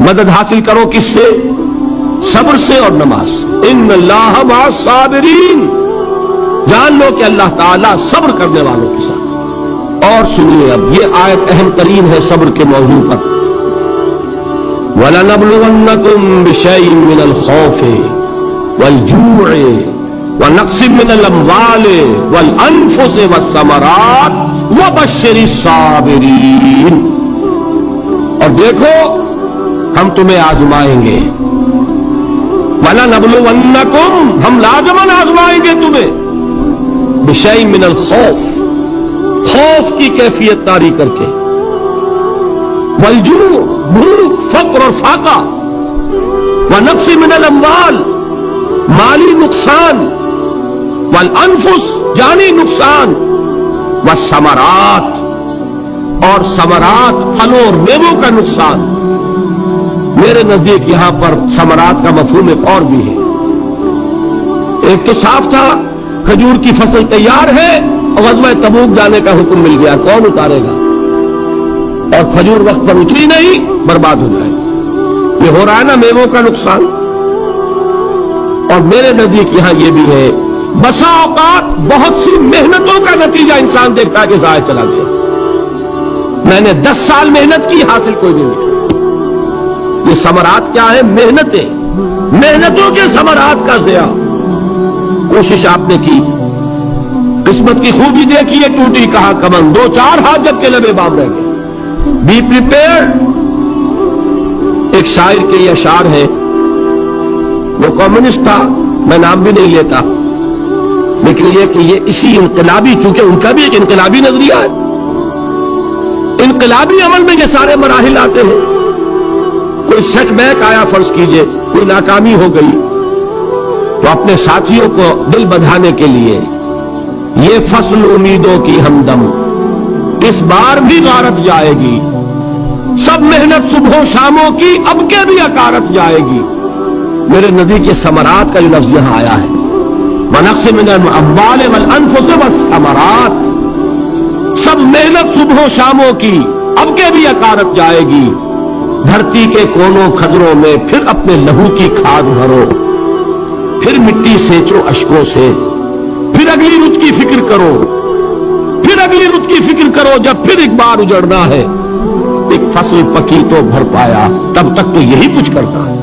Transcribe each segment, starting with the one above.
مدد حاصل کرو کس سے؟ صبر سے اور نماز سے۔ ان اللہ مع الصابرین، جان لو کہ اللہ تعالیٰ صبر کرنے والوں کے ساتھ۔ اور سنیے اب یہ آیت اہم ترین ہے صبر کے موضوع پر۔ وَلَنَبْلُوَنَّكُمْ بِشَيْءٍ مِّنَ الْخَوْفِ وَالْجُوعِ وَنَقْصٍ مِّنَ الْأَمْوَالِ وَالْأَنفُسِ وَالثَّمَرَاتِ وَبَشِّرِ الصَّابِرِينَ۔ اور دیکھو ہم تمہیں آزمائیں گے، وَلَنَبْلُوَنَّكُمْ، ہم لازماً آزمائیں گے تمہیں، بِشَيْءٍ مِّنَ الْخَوْفِ، خوف کی کیفیت طاری کر کے، والجوع، بھوک، فقر اور فاقہ، ونقص من الاموال، مالی نقصان، والانفس، جانی نقصان، والثمرات، اور ثمرات، پھلوں اور میووں کا نقصان۔ میرے نزدیک یہاں پر ثمرات کا مفہوم ایک اور بھی ہے۔ ایک تو صاف تھا کھجور کی فصل تیار ہے اور غزوہ تبوک جانے کا حکم مل گیا، کون اتارے گا؟ اور کھجور وقت پر اتری نہیں، برباد ہو جائے۔ یہ ہو رہا ہے نا میووں کا نقصان۔ اور میرے نزدیک یہاں یہ بھی ہے، بسا اوقات بہت سی محنتوں کا نتیجہ انسان دیکھتا ہے کہ ضائع چلا گیا، میں نے 10 سال محنت کی، حاصل کوئی نہیں ملا۔ یہ ثمرات کیا ہے؟ محنتیں، محنتوں کے ثمرات کا ضیاع۔ کوشش آپ نے کی، قسمت کی خوبی دیکھی ہے، ٹوٹی کہاں کمن، 2-4 ہاتھ جب کے لبے بام رہ گئے۔ Be prepared. ایک شاعر کے یہ اشعار ہے، وہ کمیونسٹ تھا، میں نام بھی نہیں لیتا، لیکن یہ کہ یہ اسی انقلابی، چونکہ ان کا بھی ایک انقلابی نظریہ ہے، انقلابی عمل میں یہ سارے مراحل آتے ہیں۔ کوئی سیٹ بیک آیا، فرض کیجئے کوئی ناکامی ہو گئی، تو اپنے ساتھیوں کو دل بندھانے کے لیے یہ فصل امیدوں کی ہمدم اس بار بھی غارت جائے گی، سب محنت صبح و شاموں کی اب کے بھی اکارت جائے گی۔ میرے نبی کے ثمرات کا جو لفظ یہاں آیا ہے، وَنَقْصٍ مِّنَ الْأَمْوَالِ وَالْأَنفُسِ وَالثَّمَرَاتِ، سب محنت صبح و شاموں کی اب کے بھی اکارت جائے گی۔ دھرتی کے کونوں کھدروں میں پھر اپنے لہو کی کھاد بھرو، پھر مٹی سینچو اشکوں سے، پھر اگلی رت کی فکر کرو، پھر اگلی رت کی فکر کرو، جب پھر ایک بار اجڑنا ہے، ایک فصل پکی تو بھر پایا، تب تک تو یہی کچھ کرنا ہے۔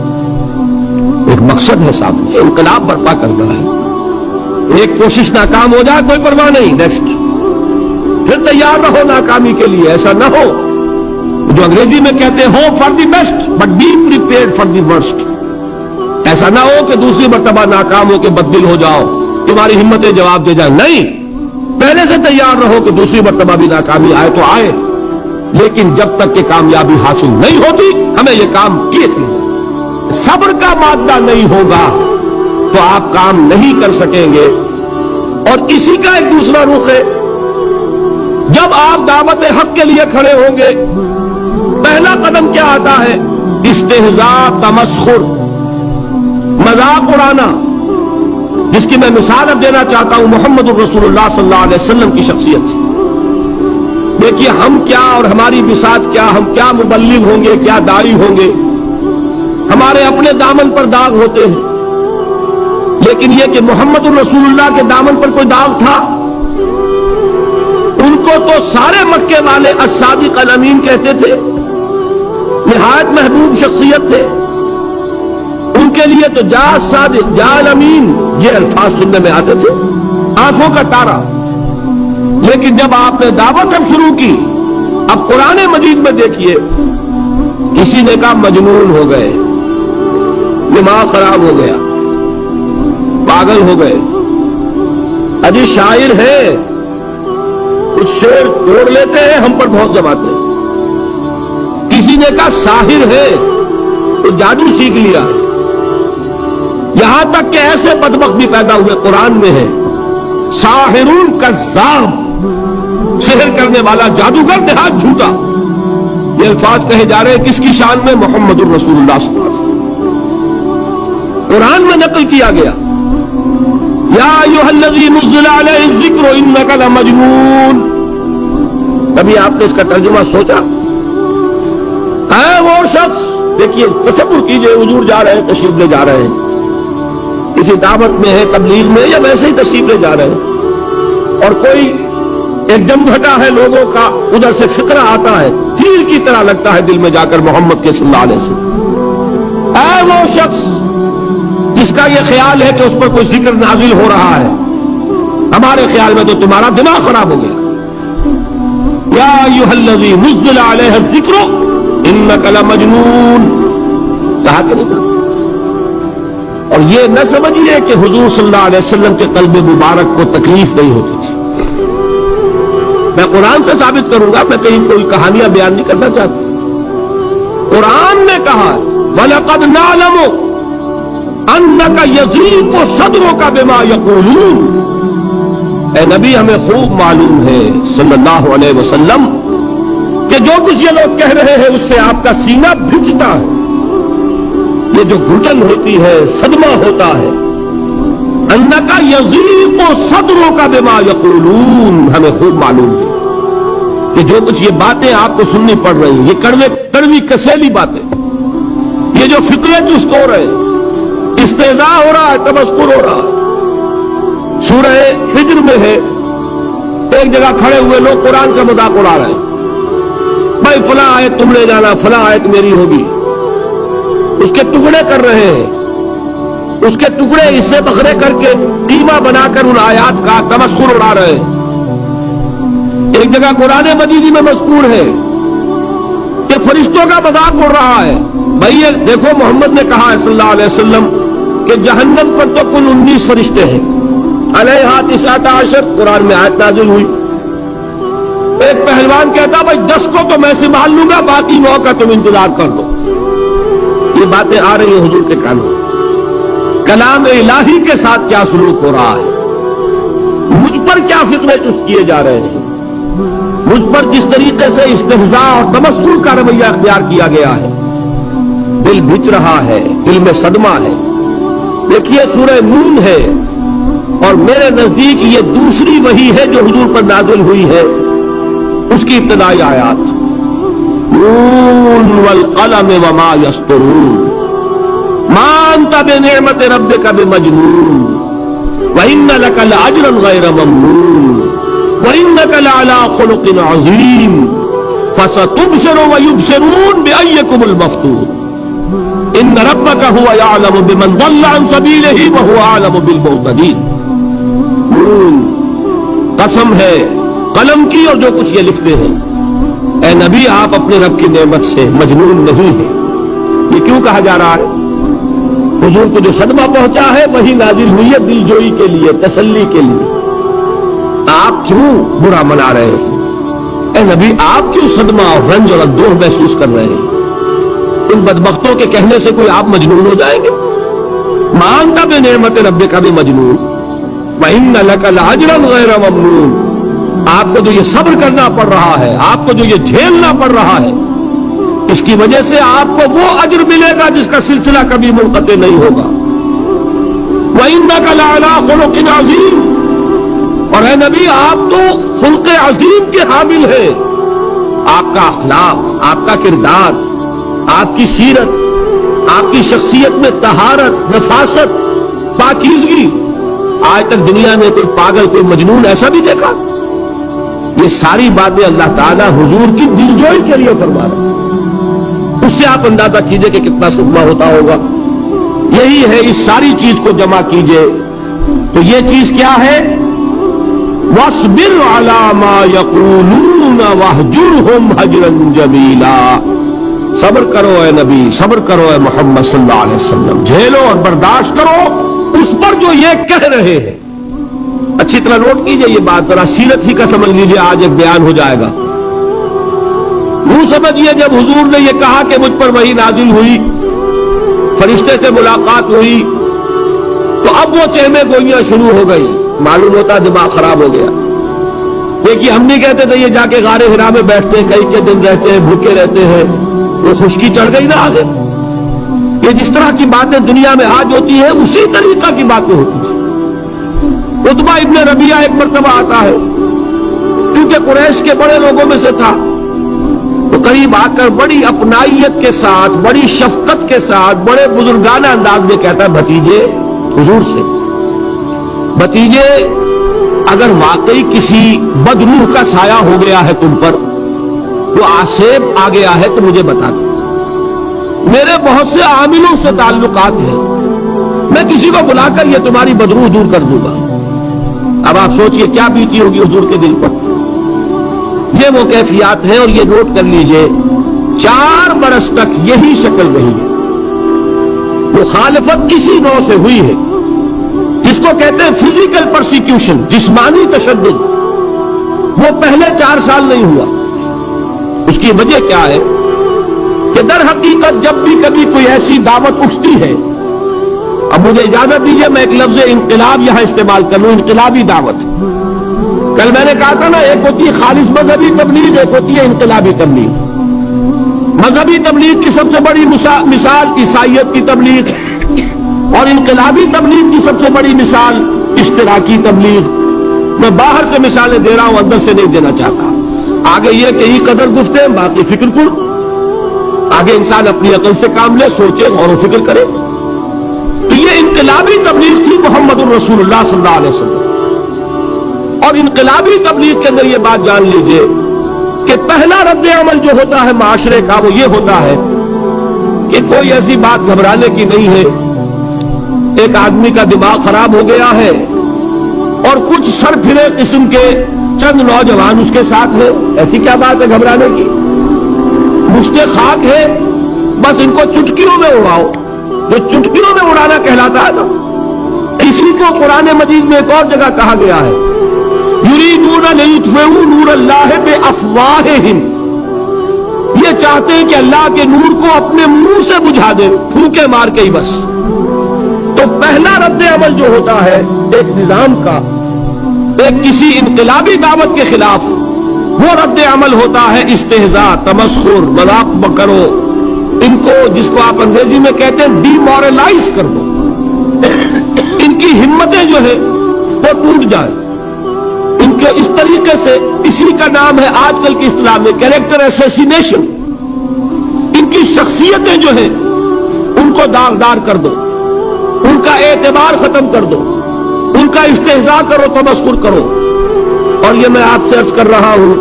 ایک مقصد ہے سامنے، انقلاب برپا کرنا ہے۔ ایک کوشش ناکام ہو جائے کوئی پرواہ نہیں، نیکسٹ، پھر تیار رہو ناکامی کے لیے۔ ایسا نہ ہو جو انگریزی میں کہتے ہیں hope for the best but be prepared for the worst. ایسا نہ ہو کہ دوسری مرتبہ ناکام ہو کے بددل ہو جاؤ، تمہاری ہمتیں جواب دے جائیں، نہیں، پہلے سے تیار رہو کہ دوسری مرتبہ بھی ناکامی آئے تو آئے، لیکن جب تک کہ کامیابی حاصل نہیں ہوتی ہمیں یہ کام کیے تھے۔ صبر کا مادہ نہیں ہوگا تو آپ کام نہیں کر سکیں گے۔ اور اسی کا ایک دوسرا رخ ہے، جب آپ دعوت حق کے لیے کھڑے ہوں گے، پہلا قدم کیا آتا ہے؟ استہزاء، تمسخر، مذاق اڑانا، جس کی میں مثال اب دینا چاہتا ہوں محمد رسول اللہ صلی اللہ علیہ وسلم کی شخصیت سے۔ دیکھیے ہم کیا اور ہماری بساط کیا، ہم کیا مبلغ ہوں گے، کیا داعی ہوں گے، ہمارے اپنے دامن پر داغ ہوتے ہیں، لیکن یہ کہ محمد رسول اللہ کے دامن پر کوئی داغ تھا؟ ان کو تو سارے مکے والے الصادق الامین کہتے تھے، نہایت محبوب شخصیت تھے، ان کے لیے تو جا صادق، جا الامین، یہ الفاظ سننے میں آتے تھے، آنکھوں کا تارا۔ لیکن جب آپ نے دعوت اب شروع کی، اب قرآن مجید میں دیکھیے، کسی نے کہا مجنون ہو گئے، دماغ خراب ہو گیا، پاگل ہو گئے، ابھی شاعر ہے، کچھ شعر توڑ لیتے ہیں، ہم پر بہت جماتے ہیں۔ کسی نے کہا ساحر ہے، تو جادو سیکھ لیا۔ یہاں تک کہ ایسے بدبخت بھی پیدا ہوئے، قرآن میں ہے ساحرون کذاب، سحر کرنے والا جادوگر نہایت جھوٹا۔ یہ الفاظ کہے جا رہے ہیں کس کی شان میں؟ محمد الرسول اللہ صلی اللہ علیہ وسلم۔ قرآن میں نقل کیا گیا، یا ایھا الذی نزل علیہ الذکر انک لمجنون۔ کبھی آپ نے اس کا ترجمہ سوچا؟ اے وہ شخص دیکھیے تصور کیجئے حضور جا رہے ہیں، تشریف لے جا رہے ہیں، کسی دعوت میں ہے، تبلیغ میں، یا ویسے ہی تشریف لے جا رہے ہیں، اور کوئی ایک دم گھٹا ہے لوگوں کا، ادھر سے فقرہ آتا ہے، تیر کی طرح لگتا ہے دل میں جا کر محمد کے صلی اللہ علیہ وسلم۔ اے وہ شخص جس کا یہ خیال ہے کہ اس پر کوئی ذکر نازل ہو رہا ہے، ہمارے خیال میں تو تمہارا دماغ خراب ہو گیا۔ یا ایھا الذی نزل علیہ الذکر انک لمجنون، کہا کہ نہیں کہا؟ اور یہ نہ سمجھیے کہ حضور صلی اللہ علیہ وسلم کے قلب مبارک کو تکلیف نہیں ہوتی تھی۔ میں قرآن سے ثابت کروں گا، میں کہیں کوئی کہانیاں بیان نہیں کرنا چاہتا۔ قرآن نے کہا وَلَقَدْ نَعْلَمُ أَنَّكَ يَضِيقُ صَدْرُكَ بِمَا يَقُولُونَ، اے نبی ہمیں خوب معلوم ہے صلی اللہ علیہ وسلم کہ جو کچھ یہ لوگ کہہ رہے ہیں اس سے آپ کا سینہ بھجتا ہے، یہ جو گھٹن ہوتی ہے، صدمہ ہوتا ہے۔ انکا یضیق صدرک بما یقولون، ہمیں خوب معلوم ہے کہ جو کچھ یہ باتیں آپ کو سننی پڑ رہی ہیں، یہ کڑوی کسیلی باتیں، یہ جو فقرے چست ہو رہے ہیں، استہزاء ہو رہا ہے، تمسخر ہو رہا ہے۔ سورہ ہجر میں ہے، ایک جگہ کھڑے ہوئے لوگ قرآن کا مذاق اڑا رہے ہیں، بھائی فلاں آیت تم لے جانا، فلاں آیت میری ہوگی، اس کے ٹکڑے کر رہے ہیں، اس کے ٹکڑے حصے بکھرے کر کے قیمہ بنا کر ان آیات کا تمسخر اڑا رہے ہیں۔ ایک جگہ قرآن مجید میں مذکور ہے کہ فرشتوں کا مذاق اڑ رہا ہے، بھائی یہ دیکھو محمد نے کہا ہے صلی اللہ علیہ وسلم کہ جہنم پر تو کل 19 فرشتے ہیں، علیہا 19 قرآن میں آیت نازل ہوئی۔ ایک پہلوان کہتا بھائی 10 کو تو میں سنبھال لوں گا، باقی 9 کا تم انتظار کر دو۔ یہ باتیں آ رہی ہیں حضور کے کانوں، کلام الہی کے ساتھ کیا سلوک ہو رہا ہے، مجھ پر کیا فقرے چست کیے جا رہے ہیں، مجھ پر جس طریقے سے استہزاء اور تمسخر کا رویہ اختیار کیا گیا ہے، دل بھج رہا ہے، دل میں صدمہ ہے۔ دیکھیے سورہ نون ہے، اور میرے نزدیک یہ دوسری وحی ہے جو حضور پر نازل ہوئی ہے، اس کی ابتدائی آیات نون والقلم وما یسطرون ما انت بنعمت ربک بمجنون وان لک لاجرا غیر ممنون وانک لعلی خلق عظیم فستبصر ویبصرون بأیکم المفتون ان ربک هو یعلم بمن ضل عن سبیلہ وهو اعلم بالمہتدین۔ قسم ہے قلم کی اور جو کچھ یہ لکھتے ہیں، اے نبی آپ اپنے رب کی نعمت سے مجنون نہیں ہیں۔ یہ کیوں کہا جا رہا ہے؟ حضور کو جو صدمہ پہنچا ہے وہی نازل ہوئی ہے دل جوئی کے لیے، تسلی کے لیے۔ آپ کیوں برا منا رہے ہیں؟ اے نبی آپ کیوں صدمہ اور رنج اور اندوہ محسوس کر رہے ہیں؟ ان بدبختوں کے کہنے سے کوئی آپ مجنون ہو جائیں گے؟ مانتا بے نعمت رب کا بھی مجنون وَإِنَّ لَكَ لَأَجْرًا غَيْرَ مَمْنُونٍ، آپ کو جو یہ صبر کرنا پڑ رہا ہے، آپ کو جو یہ جھیلنا پڑ رہا ہے، اس کی وجہ سے آپ کو وہ اجر ملے گا جس کا سلسلہ کبھی منقطع نہیں ہوگا۔ وَإِنَّكَ لَعَلَىٰ خُلُقٍ عَظِيمٍ، اور اے نبی آپ تو خلق عظیم کے حامل ہیں۔ آپ کا اخلاق، آپ کا کردار، آپ کی سیرت، آپ کی شخصیت میں طہارت، نفاست، پاکیزگی، آج تک دنیا میں کوئی پاگل، کوئی مجنون ایسا بھی دیکھا؟ یہ ساری باتیں اللہ تعالیٰ حضور کی دلجوئی کے لیے فرما رہے ہیں۔ اس سے آپ اندازہ کیجئے کہ کتنا صدمہ ہوتا ہوگا۔ یہی ہے، اس ساری چیز کو جمع کیجئے تو یہ چیز کیا ہے؟ وَاصْبِرْ عَلَىٰ مَا يَقُولُونَ وَاهْجُرْهُمْ هَجْرًا جَمِيلًا، صبر کرو اے نبی، صبر کرو اے محمد صلی اللہ علیہ وسلم، جھیلو اور برداشت کرو اس پر جو یہ کہہ رہے ہیں۔ اچھی طرح نوٹ کیجئے یہ بات، ذرا سیرت ہی کا سمجھ لیجئے، آج ایک بیان ہو جائے گا۔ یوں سمجھیے جب حضور نے یہ کہا کہ مجھ پر وحی نازل ہوئی، فرشتے سے ملاقات ہوئی، تو اب وہ چہمے گوئیاں شروع ہو گئی، معلوم ہوتا دماغ خراب ہو گیا۔ دیکھیے ہم نہیں کہتے تھے یہ جا کے غار حرا میں بیٹھتے ہیں، کئی کے دن رہتے ہیں، بھوکے رہتے ہیں، وہ خشکی چڑھ گئی نا آگے۔ یہ جس طرح کی باتیں دنیا میں آج ہوتی ہے اسی طریقہ کی باتیں ہوتی ہیں۔ عتبہ ابن ربیعہ ایک مرتبہ آتا ہے، کیونکہ قریش کے بڑے لوگوں میں سے تھا، تو قریب آ کر بڑی اپنائیت کے ساتھ، بڑی شفقت کے ساتھ، بڑے بزرگانہ انداز میں کہتا ہے بھتیجے، حضور سے، بھتیجے اگر واقعی کسی بدروح کا سایہ ہو گیا ہے تم پر، وہ آسیب آ گیا ہے تو مجھے بتا دو، میرے بہت سے عاملوں سے تعلقات ہیں، میں کسی کو بلا کر یہ تمہاری بدروح دور کر دوں گا۔ اب آپ سوچئے کیا بیتی ہوگی حضور کے دل پر۔ یہ وہ کیفیات ہیں، اور یہ نوٹ کر لیجئے 4 برس تک یہی شکل رہی ہے۔ مخالفت اسی نوع سے ہوئی ہے جس کو کہتے ہیں فزیکل پرسیکیوشن، جسمانی تشدد، وہ پہلے 4 سال نہیں ہوا۔ اس کی وجہ کیا ہے کہ در حقیقت جب بھی کبھی کوئی ایسی دعوت اٹھتی ہے، اب مجھے اجازت دیجیے میں ایک لفظ انقلاب یہاں استعمال کر لوں، انقلابی دعوت۔ کل میں نے کہا تھا نا، ایک ہوتی ہے خالص مذہبی تبلیغ، ایک ہوتی ہے انقلابی تبلیغ۔ مذہبی تبلیغ کی سب سے بڑی مثال عیسائیت کی تبلیغ، اور انقلابی تبلیغ کی سب سے بڑی مثال اشتراکی تبلیغ۔ میں باہر سے مثالیں دے رہا ہوں، اندر سے نہیں دینا چاہتا۔ آگے یہ کہ ہی قدر گفتے ہیں، باقی فکر کر، آگے انسان اپنی عقل سے کام لے، سوچے، غور و فکر کرے۔ تو یہ انقلابی تبلیغ تھی محمد الرسول اللہ صلی اللہ علیہ وسلم۔ اور انقلابی تبلیغ کے اندر یہ بات جان لیجئے کہ پہلا رد عمل جو ہوتا ہے معاشرے کا، وہ یہ ہوتا ہے کہ کوئی ایسی بات گھبرانے کی نہیں ہے، ایک آدمی کا دماغ خراب ہو گیا ہے اور کچھ سر پھرے قسم کے چند نوجوان اس کے ساتھ ہیں، ایسی کیا بات ہے گھبرانے کی؟ مشت خاک ہے، بس ان کو چٹکیوں میں اڑاؤ، جو چٹکیوں میں اڑانا کہلاتا ہے نا، اسی کو قرآن مجید میں ایک اور جگہ کہا گیا ہے، یریدون لیطفئوا نور اللہ بافواہہم، یہ چاہتے ہیں کہ اللہ کے نور کو اپنے منہ سے بجھا دیں، پھونکے مار کے ہی بس۔ تو پہلا رد عمل جو ہوتا ہے ایک نظام کا، ایک کسی انقلابی دعوت کے خلاف، وہ رد عمل ہوتا ہے استہزاء، تمسخر، مذاق کرو، ان کو جس کو آپ انگریزی میں کہتے ہیں ڈی مورلائز کر دو، ان کی ہمتیں جو ہے وہ ٹوٹ جائے، ان کے اس طریقے سے، اسی کا نام ہے آج کل کی اصطلاح میں کیریکٹر اسیسینیشن، ان کی شخصیتیں جو ہیں ان کو داغدار کر دو، ان کا اعتبار ختم کر دو، ان کا استہزاء کرو، تمسخر کرو۔ اور یہ میں آپ سے عرض کر رہا ہوں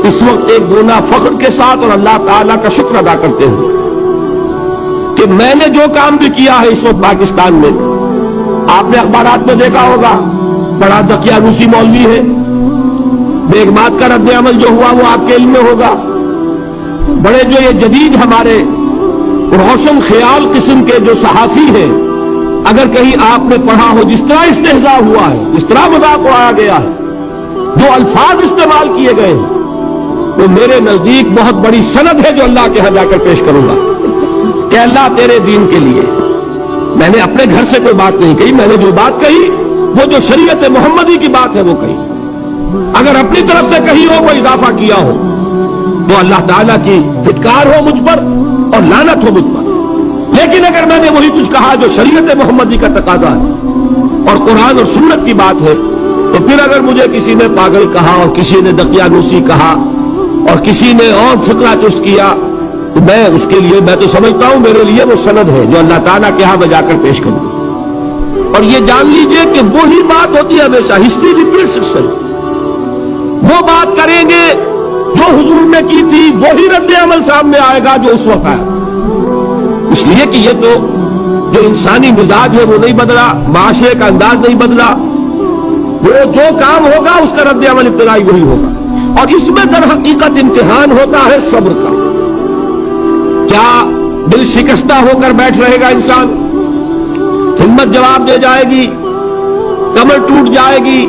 اس وقت ایک گونا فخر کے ساتھ اور اللہ تعالیٰ کا شکر ادا کرتے ہوئے کہ میں نے جو کام بھی کیا ہے اس وقت پاکستان میں، آپ نے اخبارات میں دیکھا ہوگا، بڑا دقیانوسی مولوی ہے، بیگمات کا رد عمل جو ہوا وہ آپ کے علم میں ہوگا، بڑے جو یہ جدید ہمارے روشن خیال قسم کے جو صحافی ہیں، اگر کہیں آپ نے پڑھا ہو جس طرح استہزاء ہوا ہے، جس طرح مذاق اڑایا گیا ہے، جو الفاظ استعمال کیے گئے ہیں، وہ میرے نزدیک بہت بڑی سند ہے جو اللہ کے ہاں جا کر پیش کروں گا کہ اللہ تیرے دین کے لیے، میں نے اپنے گھر سے کوئی بات نہیں کہی، میں نے جو بات کہی وہ جو شریعت محمدی کی بات ہے وہ کہی، اگر اپنی طرف سے کہی ہو، وہ اضافہ کیا ہو، وہ اللہ تعالیٰ کی پھٹکار ہو مجھ پر اور لعنت ہو مجھ پر۔ لیکن اگر میں نے وہی کچھ کہا جو شریعت محمدی کا تقاضا ہے اور قرآن اور سنت کی بات ہے، تو پھر اگر مجھے کسی نے پاگل کہا اور کسی نے دقیانوسی کہا اور کسی نے اور فقرہ چست کیا، تو میں اس کے لیے، میں تو سمجھتا ہوں میرے لیے وہ سند ہے جو اللہ تعالیٰ کے ہاں میں جا کر پیش کروں۔ اور یہ جان لیجئے کہ وہی بات ہوتی ہے ہمیشہ، ہسٹری ریپیٹس اٹسیلف، وہ بات کریں گے جو حضور نے کی تھی، وہی رد عمل سامنے آئے گا جو اس وقت آیا، اس لیے کہ یہ تو جو انسانی مزاج ہے وہ نہیں بدلا، معاشرے کا انداز نہیں بدلا، وہ جو کام ہوگا اس کا رد عمل ابتدائی وہی ہوگا۔ اور اس میں در حقیقت امتحان ہوتا ہے صبر کا، کیا دل شکستہ ہو کر بیٹھ رہے گا انسان، ہمت جواب دے جائے گی، کمر ٹوٹ جائے گی،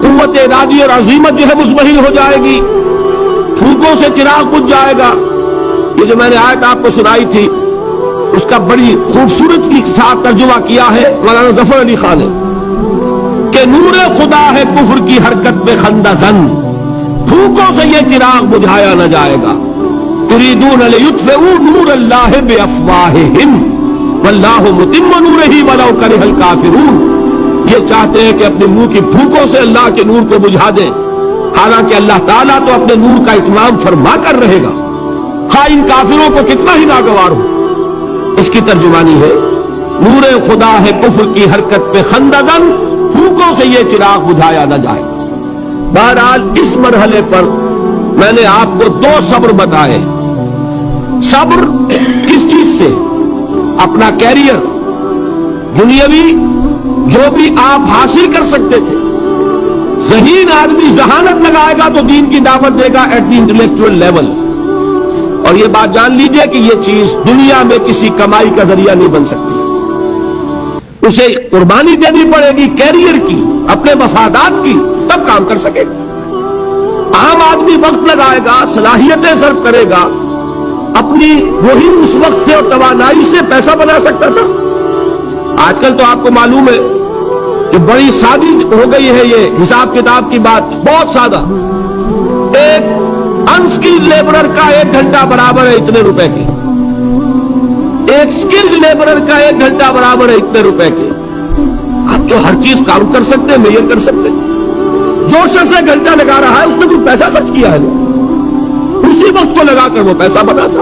قوت ارادی اور عزیمت جو ہے مزمحل ہو جائے گی، پھونکوں سے چراغ بجھ جائے گا۔ یہ جو میں نے آیت آپ کو سنائی تھی اس کا بڑی خوبصورت کے ساتھ ترجمہ کیا ہے مولانا ظفر علی خان نے کہ نور خدا ہے کفر کی حرکت میں خندہ زن، پھونکوں سے یہ چراغ بجھایا نہ جائے گا۔ یریدون لیطفئوا نور اللہ بافواہہم واللہ متم نورہ ولو کرہ الکافرون، یہ چاہتے ہیں کہ اپنے منہ کی پھونکوں سے اللہ کے نور کو بجھا دیں، حالانکہ اللہ تعالیٰ تو اپنے نور کا اتمام فرما کر رہے گا، خواہ ان کافروں کو کتنا ہی ناگوار ہو۔ اس کی ترجمانی ہے نور خدا ہے کفر کی حرکت پہ خنددن، پھوکوں سے یہ چراغ بجھایا نہ جائے۔ بہرحال اس مرحلے پر میں نے آپ کو 2 صبر بتائے۔ صبر کس چیز سے؟ اپنا کیریئر دنیاوی جو بھی آپ حاصل کر سکتے تھے۔ ذہین آدمی ذہانت لگائے گا تو دین کی دعوت دے گا ایٹ دی انٹلیکچوئل لیول، اور یہ بات جان لیجئے کہ یہ چیز دنیا میں کسی کمائی کا ذریعہ نہیں بن سکتی، اسے قربانی دینی پڑے گی کیریئر کی، اپنے مفادات کی، تب کام کر سکے گا۔ عام آدمی وقت لگائے گا، صلاحیتیں صرف کرے گا، اپنی وہی اس وقت سے اور توانائی سے پیسہ بنا سکتا تھا۔ آج کل تو آپ کو معلوم ہے کہ بڑی سادی ہو گئی ہے یہ حساب کتاب کی بات، بہت سادہ۔ ایک انسکلڈ لیبرر کا 1 گھنٹہ برابر ہے اتنے روپے کے، ایک سکلڈ لیبرر کا 1 گھنٹہ برابر ہے اتنے روپے کے۔ آپ تو ہر چیز کاؤنٹ کر سکتے ہیں، میئر کر سکتے ہیں۔ جو شخص 1 گھنٹہ لگا رہا ہے اس نے کوئی پیسہ خرچ کیا ہے، اسی وقت کو لگا کر وہ پیسہ بنا تھا،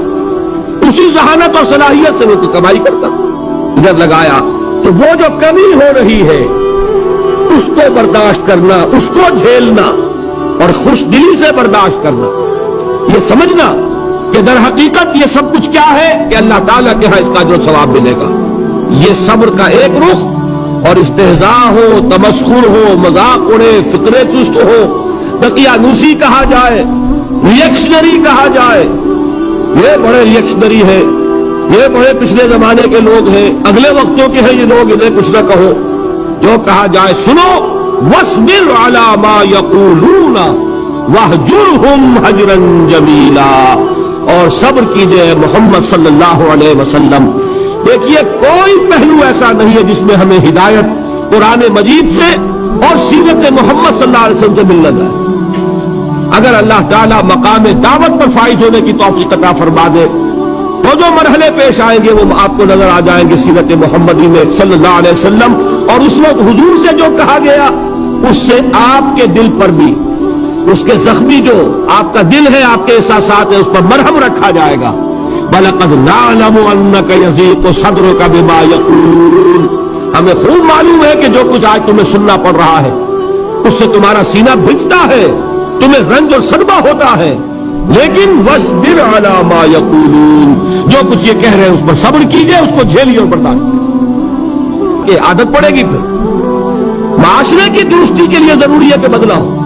اسی ذہانت اور صلاحیت سے وہ کمائی کرتا۔ ادھر لگایا تو وہ جو کمی ہو رہی ہے اس کو برداشت کرنا، اس کو جھیلنا اور خوش دلی سے برداشت کرنا، یہ سمجھنا کہ در حقیقت یہ سب کچھ کیا ہے کہ اللہ تعالیٰ کے ہاں اس کا جو ثواب ملے گا۔ یہ صبر کا ایک رخ، اور استہزاء ہو، تمسخر ہو، مذاق اڑے، فقرے چست ہو، دقیانوسی کہا جائے، ریئیکشنری کہا جائے، یہ بڑے ریئیکشنری ہیں، یہ بڑے پچھلے زمانے کے لوگ ہیں، اگلے وقتوں کے ہیں یہ لوگ، انہیں کچھ نہ کہو۔ جو کہا جائے سنو، وَاصْبِرْ عَلَى مَا يَقُولُونَ وَاهْجُرْهُمْ هَجْرًا جَمِيلًا، اور صبر کیجئے محمد صلی اللہ علیہ وسلم۔ دیکھیے کوئی پہلو ایسا نہیں ہے جس میں ہمیں ہدایت قرآن مجید سے اور سیرت محمد صلی اللہ علیہ وسلم سے مل نہ جائے۔ اگر اللہ تعالیٰ مقام دعوت پر فائز ہونے کی توفیق عطا فرما دے، وہ جو مرحلے پیش آئیں گے وہ آپ کو نظر آ جائیں گے سیرت محمدی میں صلی اللہ علیہ وسلم، اور اس وقت حضور سے جو کہا گیا اس سے آپ کے دل پر بھی، اس کے زخمی جو آپ کا دل ہے، آپ کے احساسات ہیں، اس پر مرہم رکھا جائے گا۔ وَلَقَدْ نَعْلَمُ أَنَّكَ يَضِيقُ صَدْرُكَ بِمَا يَقُولُونَ، ہمیں خوب معلوم ہے کہ جو کچھ آج تمہیں سننا پڑ رہا ہے اس سے تمہارا سینہ بھجتا ہے، تمہیں رنج اور صدمہ ہوتا ہے، لیکن وَاصْبِرْ عَلَى مَا يَقُولُونَ، جو کچھ یہ کہہ رہے ہیں اس پر صبر کیجئے، اس کو جھیلیے اور برداشت، یہ عادت پڑے گی۔ پھر معاشرے کی درستی کے لیے ضروری ہے کہ بدلا ہو۔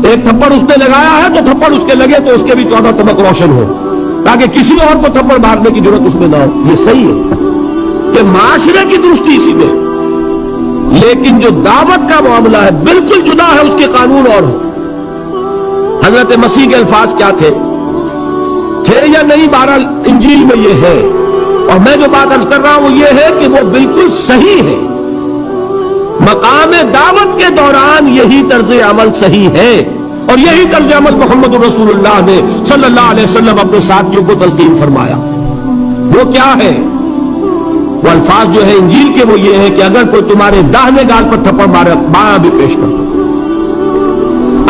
ایک تھپڑ اس نے لگایا ہے تو تھپڑ اس کے لگے تو اس کے بھی 14 طبق روشن ہو، تاکہ کسی اور کو تھپڑ مارنے کی ضرورت اس میں نہ ہو۔ یہ صحیح ہے کہ معاشرے کی درستی اسی میں، لیکن جو دعوت کا معاملہ ہے بالکل جدا ہے، اس کے قانون اور ہیں۔ حضرت مسیح کے الفاظ کیا تھے یا نہیں، بہرحال انجیل میں یہ ہے، اور میں جو بات عرض کر رہا ہوں وہ یہ ہے کہ وہ بالکل صحیح ہے۔ مقام دعوت کے دوران یہی طرز عمل صحیح ہے، اور یہی طرز عمل محمد رسول اللہ نے صلی اللہ علیہ وسلم اپنے ساتھیوں کو تلقین فرمایا۔ وہ کیا ہے؟ وہ الفاظ جو ہے انجیل کے وہ یہ ہے کہ اگر کوئی تمہارے داہنے گال پر تھپڑ مارے بایاں بھی پیش کر دو،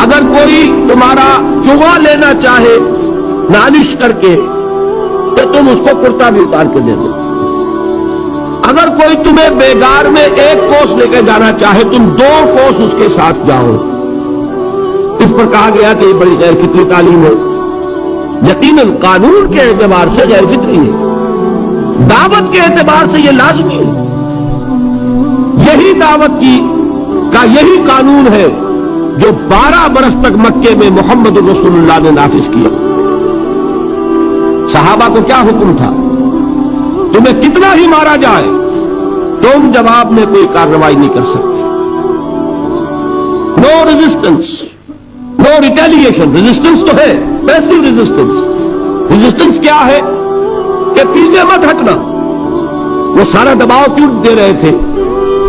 اگر کوئی تمہارا چغا لینا چاہے نالش کر کے تو تم اس کو کرتا بھی اتار کے دے دو، اگر کوئی تمہیں بیگار میں 1 کوس لے کے جانا چاہے تم 2 کوس اس کے ساتھ جاؤ۔ اس پر کہا گیا کہ یہ بڑی غیر فطری تعلیم ہے، یقیناً قانون کے اعتبار سے غیر فطری ہے، دعوت کے اعتبار سے یہ لازمی ہے۔ یہی دعوت کا یہی قانون ہے جو 12 برس تک مکے میں محمد رسول اللہ نے نافذ کیا۔ صحابہ کو کیا حکم تھا؟ تمہیں کتنا ہی مارا جائے تم جواب میں کوئی کارروائی نہیں کر سکتے، نو ریزسٹنس، نو ریٹیلیشن۔ ریزسٹنس تو ہے، پیسو ریزسٹنس۔ ریزسٹنس کیا ہے؟ کہ پیچھے مت ہٹنا۔ وہ سارا دباؤ کیوں دے رہے تھے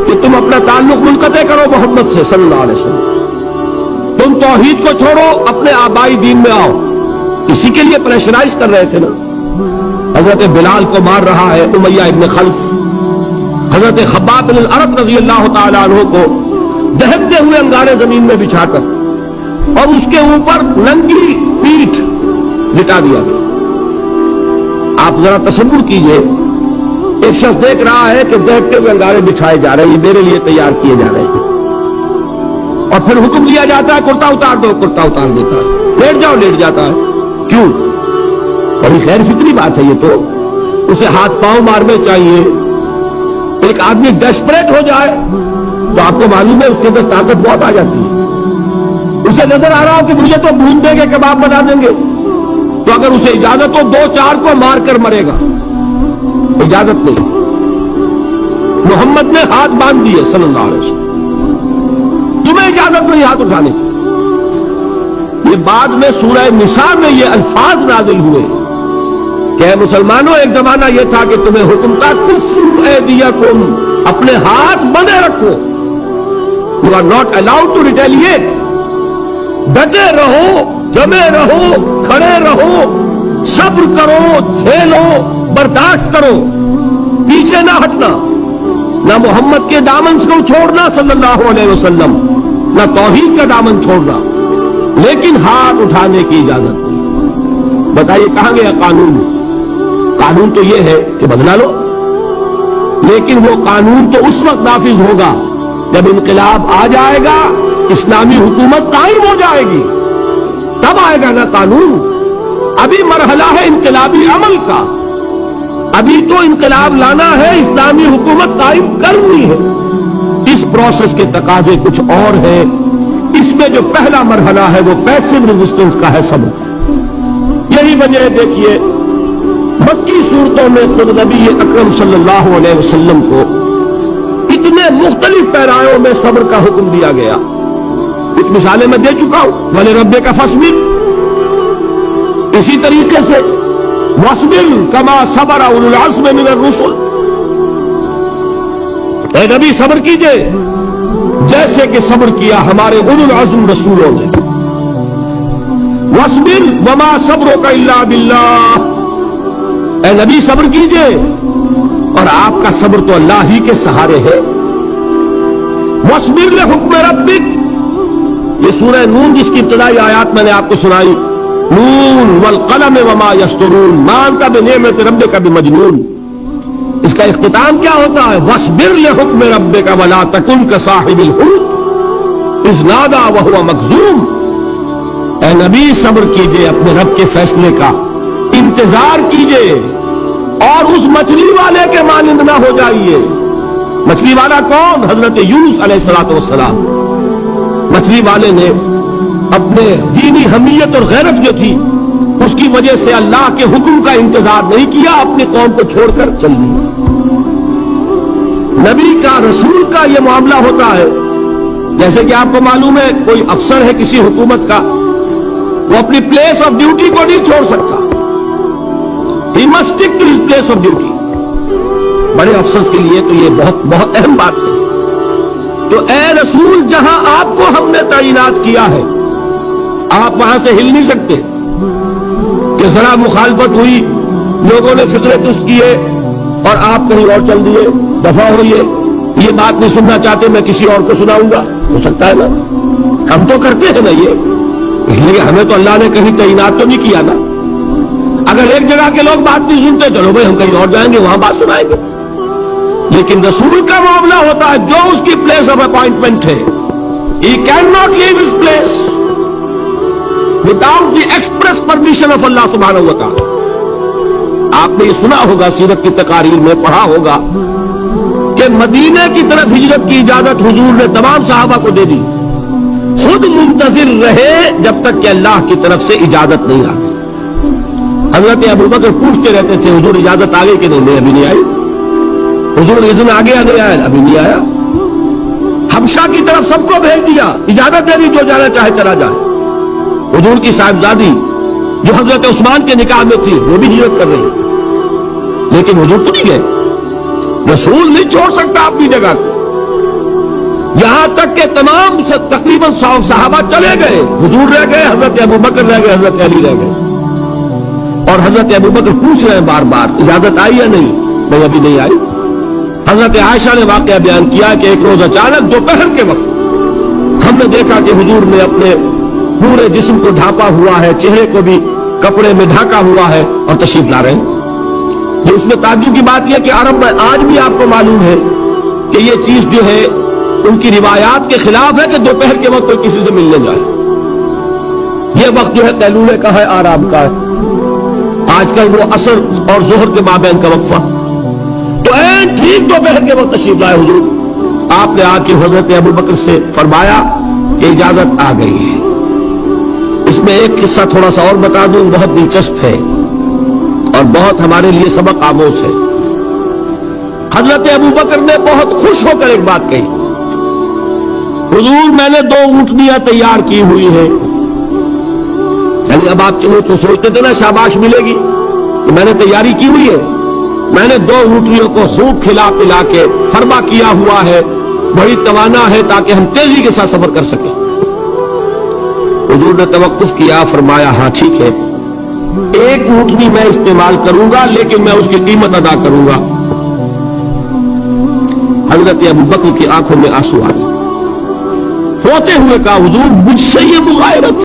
کہ تم اپنا تعلق منقطع کرو محمد سے صلی اللہ علیہ وسلم، تم توحید کو چھوڑو، اپنے آبائی دین میں آؤ۔ اسی کے لیے پریشرائز کر رہے تھے نا۔ حضرت بلال کو مار رہا ہے امیہ ابن خلف، حضرت خباب بن الارت رضی اللہ تعالیٰ عنہ کو دہکتے ہوئے انگارے زمین میں بچھا کر اور اس کے اوپر ننگی پیٹھ لٹا دیا گیا۔ آپ ذرا تصور کیجئے، ایک شخص دیکھ رہا ہے کہ دیکھتے ہوئے انگارے بچھائے جا رہے ہیں، یہ میرے لیے تیار کیے جا رہے ہیں، اور پھر حکم دیا جاتا ہے کرتا اتار دو، کرتا اتار دیتا ہے، لیٹ جاؤ، لیٹ جاتا ہے۔ کیوں؟ بڑی خیر فطری بات ہے یہ تو، اسے ہاتھ پاؤں مارنے چاہیے۔ ایک آدمی ڈیسپریٹ ہو جائے تو آپ کو معلوم ہے اس کے اندر طاقت بہت آ جاتی ہے، اسے نظر آ رہا ہو کہ مجھے تو بھون دیں گے، کباب بنا دیں گے، تو اگر اسے اجازت ہو 2-4 کو مار کر مرے گا، اجازت نہیں۔ محمد نے ہاتھ باندھ دیے صلی اللہ علیہ وسلم، تمہیں اجازت نہیں ہاتھ اٹھانے کی۔ یہ بعد میں سورہ نساء میں یہ الفاظ نازل ہوئے کہ اے مسلمانوں، ایک زمانہ یہ تھا کہ تمہیں حکم تھا کفوا ایدیکم، اپنے ہاتھ بندے رکھو، you are not allowed to retaliate, ڈٹے رہو، جمے رہو، کھڑے رہو، صبر کرو، جھیلو، برداشت کرو، پیچھے نہ ہٹنا، نہ محمد کے دامن کو چھوڑنا صلی اللہ علیہ وسلم، نہ توحید کا دامن چھوڑنا، لیکن ہاتھ اٹھانے کی اجازت نہیں۔ بتائیے کہاں گیا قانون؟ قانون تو یہ ہے کہ بدلا لو، لیکن وہ قانون تو اس وقت نافذ ہوگا جب انقلاب آ جائے گا، اسلامی حکومت قائم ہو جائے گی، تب آئے گا نا قانون۔ ابھی مرحلہ ہے انقلابی عمل کا، ابھی تو انقلاب لانا ہے، اسلامی حکومت قائم کرنی ہے۔ اس پروسیس کے تقاضے کچھ اور ہے۔ اس میں جو پہلا مرحلہ ہے وہ پیسو ریزسٹنس کا ہے، صبر۔ یہی وجہ ہے، دیکھیے مکی صورتوں میں خود نبی اکرم صلی اللہ علیہ وسلم کو اتنے مختلف پیرایوں میں صبر کا حکم دیا گیا۔ کچھ مثالیں میں دے چکا ہوں، وَلِرَبِّكَ فَاصْبِرْ، اسی طریقے سے وَاصْبِرْ كَمَا صَبَرَ أُولُو الْعَزْمِ مِنَ الرُّسُلِ، اے نبی صبر کیجئے جیسے کہ صبر کیا ہمارے اولو العزم رسولوں نے۔ وَاصْبِرْ وَمَا صَبْرُكَ إِلَّا بِاللَّهِ، اے نبی صبر کیجئے، اور آپ کا صبر تو اللہ ہی کے سہارے ہے۔ وَاصْبِرْ لِحُکْمِ رَبِّكَ، یہ سورہ نون جس کی ابتدائی آیات میں نے آپ کو سنائی، نون والقلم وما یسطرون ما انت بنعمت ربک بمجنون، اس کا اختتام کیا ہوتا ہے؟ وَاصْبِرْ لِحُکْمِ رَبِّكَ وَلَا تَكُنْ كَصَاحِبِ الْحُوتِ إِذْ نَادَىٰ وَهُوَ مَكْظُومٌ، اے نبی صبر کیجئے اپنے رب کے فیصلے کا، انتظار کیجئے، اور اس مچھلی والے کے مانند نہ ہو جائیے۔ مچھلی والا کون؟ حضرت یونس علیہ السلام۔ مچھلی والے نے اپنے دینی حمیت اور غیرت جو تھی اس کی وجہ سے اللہ کے حکم کا انتظار نہیں کیا، اپنی قوم کو چھوڑ کر چل دی۔ نبی کا، رسول کا یہ معاملہ ہوتا ہے، جیسے کہ آپ کو معلوم ہے کوئی افسر ہے کسی حکومت کا، وہ اپنی پلیس آف ڈیوٹی کو نہیں چھوڑ سکتا، he must stick to his place of duty۔ بڑے افسر کے لیے تو یہ بہت بہت اہم بات ہے۔ تو اے رسول، جہاں آپ کو ہم نے تعینات کیا ہے آپ وہاں سے ہل نہیں سکتے کہ ذرا مخالفت ہوئی، لوگوں نے فکرے تست کیے اور آپ کہیں اور چل دیے، دفع ہوئیے، یہ بات نہیں سننا چاہتے، میں کسی اور کو سناؤں گا، ہو سکتا ہے نا؟ ہم تو کرتے ہیں نا یہ، اس لیے ہمیں تو اللہ نے کہیں تعینات تو نہیں کیا نا۔ اگر ایک جگہ کے لوگ بات نہیں سنتے، چلو بھائی ہم کہیں اور جائیں گے، وہاں بات سنائیں گے۔ لیکن رسول کا معاملہ ہوتا ہے جو اس کی پلیس آف اپوائنٹمنٹ ہے، he cannot leave his place without the express permission of Allah subhanahu wa ta'ala۔ آپ نے یہ سنا ہوگا، سیرت کی تقاریر میں پڑھا ہوگا کہ مدینے کی طرف ہجرت کی اجازت حضور نے تمام صحابہ کو دے دی، خود منتظر رہے جب تک کہ اللہ کی طرف سے اجازت نہیں آ گئی۔ حضرت ابوبکر پوچھتے رہتے تھے حضور اجازت آ گئی کہ نہیں؟ ابھی نہیں آئی۔ حضور اذن آ گیا؟ نہیں آیا، ابھی نہیں آیا۔ حبشہ کی طرف سب کو بھیج دیا، اجازت دے دی جو جانا چاہے چلا جائے۔ حضور کی صاحبزادی جو حضرت عثمان کے نکاح میں تھی وہ بھی ہجرت کر رہی، لیکن حضور تو نہیں گئے۔ رسول نہیں چھوڑ سکتا اپنی جگہ کو، یہاں تک کہ تمام تقریباً 100 صحابہ چلے گئے، حضور رہ گئے، حضرت ابوبکر رہ گئے، حضرت علی رہ گئے، اور حضرت ابوبکر پوچھ رہے ہیں بار بار اجازت آئی یا نہیں؟ نہیں، ابھی نہیں آئی۔ حضرت عائشہ نے واقعہ بیان کیا کہ ایک روز اچانک دوپہر کے وقت ہم نے دیکھا کہ حضور نے اپنے پورے جسم کو ڈھانپا ہوا ہے، چہرے کو بھی کپڑے میں ڈھانکا ہوا ہے اور تشریف لا رہے ہیں۔ جو اس میں تعجب کی بات یہ کہ عرب میں آج بھی آپ کو معلوم ہے کہ یہ چیز جو ہے ان کی روایات کے خلاف ہے کہ دوپہر کے وقت کوئی کسی سے ملنے جائے. یہ وقت جو ہے قیلولے کا ہے, آرام کا ہے. آج کل وہ عصر اور ظہر کے مابین کا وقفہ, تو این ٹھیک دوپہر کے وقت تشریف لائے حضور. آپ نے آ کے حضرت ابوبکر سے فرمایا کہ اجازت آ گئی ہے. اس میں ایک قصہ تھوڑا سا اور بتا دوں, بہت دلچسپ ہے اور بہت ہمارے لیے سبق آموز ہے. حضرت ابوبکر نے بہت خوش ہو کر ایک بات کہی, حضور میں نے 2 اونٹنیاں تیار کی ہوئی ہیں. یعنی اب آپ تو سوچتے تھے نا شاباش ملے گی, کہ میں نے تیاری کی ہوئی ہے. میں نے 2 اونٹنیوں کو خوب کھلا پلا کے فرما کیا ہوا ہے, بڑی توانا ہے تاکہ ہم تیزی کے ساتھ سفر کر سکیں. حضور نے توقف کیا, فرمایا ہاں ٹھیک ہے, 1 اونٹنی میں استعمال کروں گا لیکن میں اس کی قیمت ادا کروں گا. حضرت ابوبکر کی آنکھوں میں آنسو آ گئے, ہوتے ہوئے کہا حضور مجھ سے یہ مغایرت